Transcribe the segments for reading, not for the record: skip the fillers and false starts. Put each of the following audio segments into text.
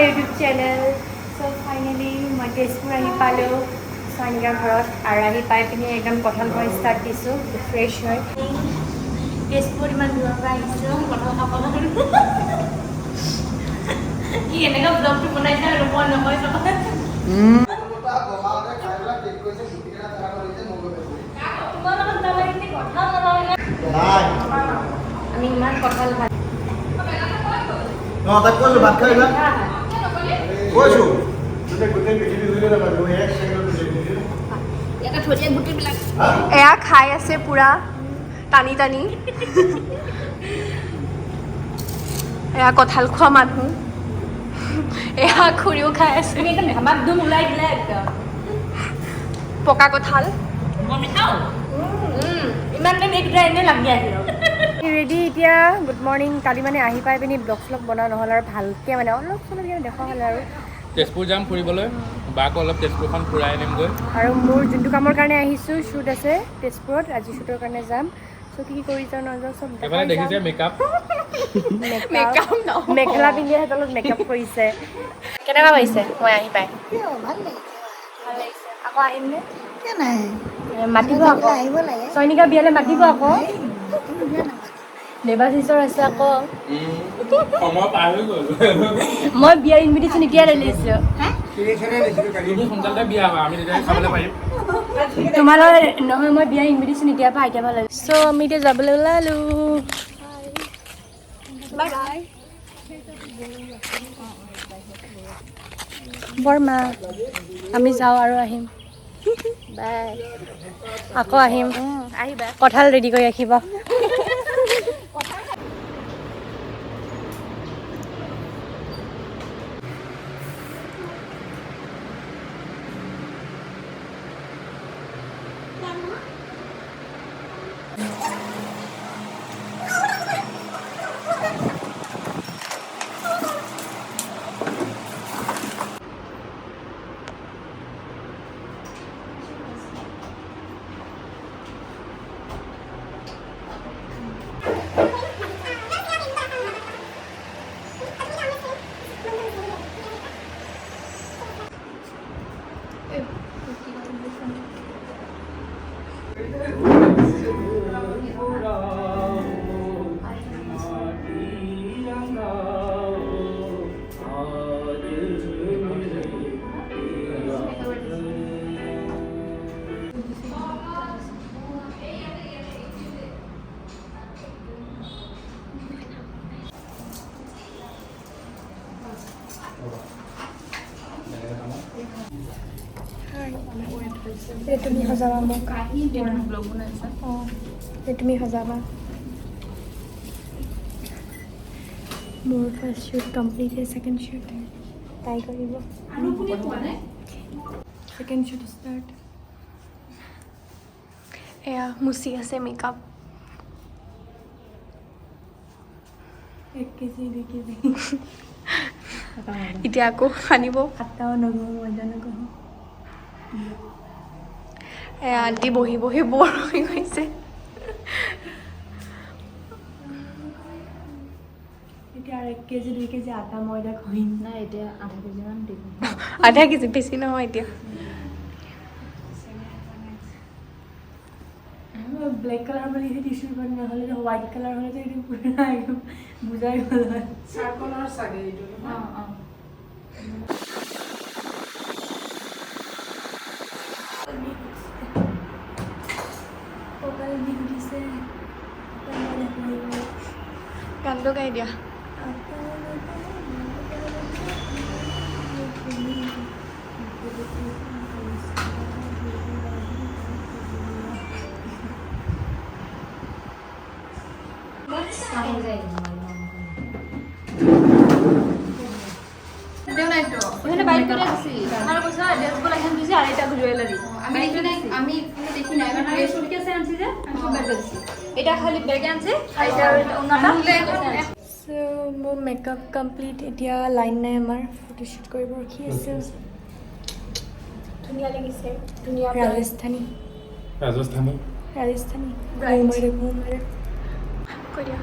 My YouTube channel. So' finally মই তেজপুৰ আহি পালোঁ চয়নিকাৰ ঘৰত আৰু আহি পাই পিনি একদম কঁঠাল খোৱা ষ্টাৰ্ট দিছোঁ ফ্ৰেছ হয়। তেজপুৰ ইমান দূৰৰ পৰা আহিছোঁ কঁঠাল খাবলৈ। কি এনেকুৱা ব্লগটো বনাইছে আৰু মই নকয় নহয়। আমি ইমান কঁঠাল ভাল তাক কৈছোঁ ভাত খাই কৈছোঁ এয়া খাই আছে পুৰা টানি টানি। এয়া কঁঠাল খোৱা মানুহ, এয়া খুৰীও খাই আছে। ওলাই দিলে পকা কঁঠাল ইমান দিন এইকেইটা এনেই লাগি আহিল। ৰেডি এতিয়া, গুড মৰ্ণিং। কালি মানে আহি পাই পিনি ব্লগ শ্লগ বনোৱা নহ'ল আৰু ভালকৈ মানে অলপ চলপ দেখা হ'ল আৰু তেজপুৰ যাম ফুৰিবলৈ, বাক অলপ তেজপুৰখন ফুৰাই আনিমগৈ। আৰু মোৰ যোনটো কামৰ কাৰণে আহিছোঁ শ্বুট আছে তেজপুৰত, আজি শ্বুটৰ কাৰণে যাম। চ' কি কৰি যাওঁ নাযাওঁ চব এইফালে দেখিছে মেকআপ মেখেলা পিন্ধি তলত মেকআপ কৰিছে। কেনেকুৱা পাইছে মই আহি পাই? ভাল লাগিছে। ভাল লাগিছে। আকৌ আহিমনে? কিয় নাই? মাতিব আকৌ, আহিব লাগে। চয়নিকা বিয়ালৈ মাতিব আকৌ। দেৱাশিষৰ আছে আকৌ। সময় পাৰ হৈ গ'ল। মই বিয়াৰ ইনভিটেশ্যন এতিয়াই লৈ লৈছোঁ। তুমি সোনকালে বিয়া হোৱা, আমি তেতিয়াহে খাবলৈ পাৰিম। তোমালৈ নহয়, মই বিয়াৰ ইনভিটেশ্যন এতিয়াৰ পৰা লৈ লৈছোঁ। চ' আমি এতিয়া যাবলৈ ওলালোঁ। Bye bye. বৰমা আমি যাওঁ আৰু আহিম। বাই। আকৌ আহিম। আহিবা। কঁঠাল ৰেডি কৰি ৰাখিব। তুমি সজাবা মোক। অঁ তুমি সজাবা। মোৰ ফাৰ্ষ্ট শ্বুট কমপ্লিট হয়, ছেকেণ্ড শ্বুট তাই কৰিব। Second shoot start. এয়া মুচি আছে মেকআপ। 1 কেজি 2 কেজি এতিয়া আকৌ সানিব। খাটাও নগওঁ মজা নগওঁ। এয়া আণ্টি বহি বহি বৰ হৈ গৈছে। এতিয়া আৰু 1 কেজি 2 কেজি আটা ময়দা খুৱাইম। নাই এতিয়া আধা কেজি মান দিব। আধা কেজি বেছি নহয় এতিয়া। ব্লেক কালাৰ বুলি টিচু পেপাৰ নহ'লে হোৱাইট কালাৰ হ'লে এইটো পুৰা একদম বুজাই গ'ল হয়। চাৰ্কলৰ চাগে এইটো। অঁ অঁ গানটো গাই দিয়া। এটা খালি বেগ আনছে মোৰ মেকআপ কমপ্লিট। এতিয়া লাইন নাই আমাৰ, ফটোশ্বুট কৰিব ৰখি আছে। ধুনীয়া লাগিছে, ধুনীয়া ৰাজস্থানী ৰাজস্থানী কৈ দিয়া।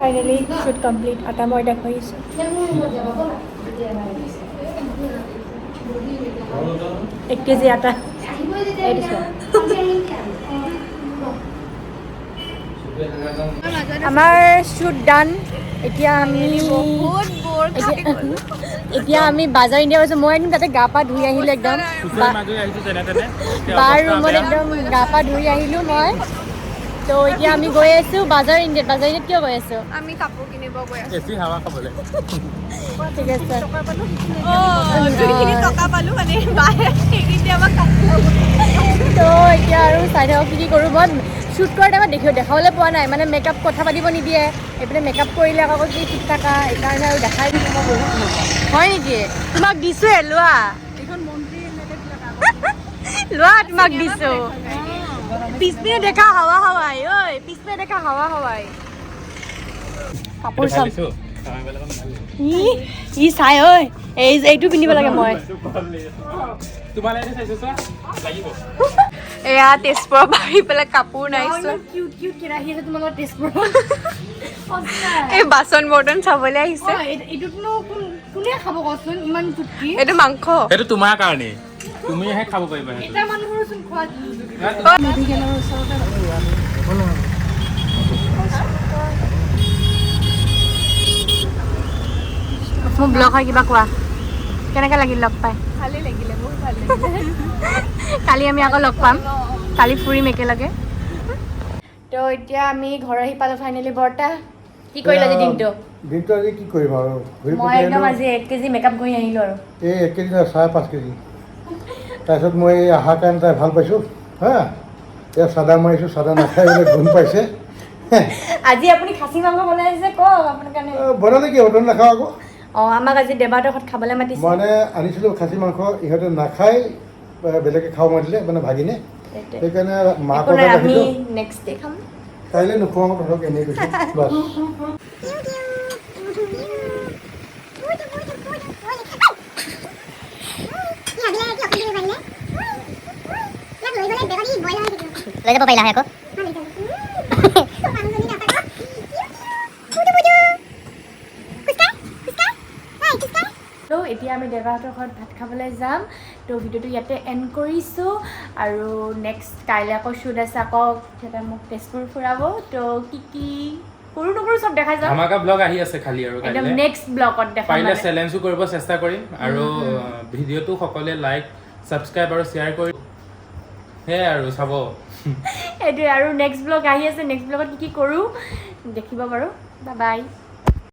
ফাইনেলি শ্বুট কমপ্লিট আটা মই দেখুৱাইছোঁ এক কেজি আটা আমাৰ শ্বুট ডান এতিয়া আমি বাজাৰ ইণ্ডিয়া গৈছোঁ মই একদম তাতে গা পা ধুই আহিলোঁ একদম বাৰ ৰুমত একদম গা পা ধুই আহিলোঁ মই তো এতিয়া আমি গৈ আছোঁ বাজাৰ ইণ্ডিয়াত কিয় গৈ আছোঁ আমি কাপোৰ কিনিব গৈ আছোঁ এচি হাৱা খাবলৈ ঠিক আছে যোনখিনি টকা পালোঁ মানে বাহে সেইখিনি আমাক তো এতিয়া আৰু চাই থাকক কি কৰোঁ মই শ্বুট কৰাৰ টাইমত দেখাবলৈ পোৱা নাই মানে মেকআপ কথা পাতিব নিদিয়ে এইপিনে মেকআপ কৰিলে আকৌ কি ঠিক থাকা সেইকাৰণে আৰু দেখাই হয় নেকি তোমাক দিছোঁহে লোৱা লোৱা তোমাক দিছোঁ পিছপিনে দেখা হাৱা হাৱাই ঐ পিছপিনে দেখা হাৱা হাৱাই কাপোৰ চাম ই চাই ঐ এইটো পিন্ধিব লাগে মই এয়া তেজপুৰৰ বাঢ়ি পেলাই কাপোৰ নাইছোঁ কিউট কিউট কেৰাহী আছে তোমালোকৰ তেজপুৰত এই বাচন বৰ্তন চাবলৈ আহিছে এইটোতনো কোনে খাব কচোন ইমান চুটকি এইটো মাংস সেইটো তোমাৰ কাৰণে তুমিহে খাব পাৰিবা সেইটো এটা মানুহৰচোন খোৱা মোৰ ব্লগ হয় কিবা কোৱা কেনেকৈ লাগিল লগ পাই ভালেই লাগিলে বহুত ভাল লাগিলে কালি আমি আকৌ লগ পাম কালি ফুৰিম একেলগে তো এতিয়া আমি ঘৰ আহি পালোঁ ফাইনেলি বৰ্তা কি কৰিলা আজি দিনটো আজি কি কৰিম আৰু মই একদম আজি 1 কেজি মেকআপ কৰি আহিলোঁ আৰু এই 1 কেজি 5.5 কেজি তাৰপিছত মই অহাৰ কাৰণে তাই ভাল পাইছোঁ হা এতিয়া চাদা মাৰিছোঁ চাদা নাখাই বোলে গুণ পাইছে আজি আপুনি খাচী মাংস বনাইছে কওক আপোনাৰ কাৰণে বনালে কি হোটেল নাখাওঁ আকৌ অঁ আমাক আজি দেৱাহঁতৰ ঘৰত খাবলৈ মাতিছে মানে আনিছিলোঁ খাচী মাংস ইহঁতে নাখাই বেলেগে খাব মাতিলে মানে ভাগিনে সেইকাৰণে মাকৰ আমি নেক্সট ডে খাম কাইলৈ নোখোৱাওঁ ধৰক এনেই কৈছোঁ বাছ লৈ যাব পাৰিলা আকৌ তো এতিয়া আমি দেৱাহঁতৰ ঘৰত ভাত খাবলৈ যাম তো ভিডিঅ'টো ইয়াতে এণ্ড কৰিছোঁ আৰু নেক্সট কাইলৈ আকৌ শ্বুট আছে আকৌ সিহঁতে মোক তেজপুৰ ফুৰাব তো কি কৰোঁ নকৰোঁ চব দেখাই যাম ধামাকা ব্লগ আহি আছে খালি আৰু একদম নেক্সট ব্লগত দেখাম পাৰিলে চেলেঞ্জো কৰিব চেষ্টা কৰিম আৰু ভিডিঅ'টো সকলোৱে লাইক ছাবস্ক্ৰাইব আৰু শ্বেয়াৰ কৰি সেয়াই আৰু চাব এইটোৱে আৰু নেক্সট ব্লগ আহি আছে নেক্সট ব্লগত কি কৰোঁ দেখিব বাৰু বাই বাই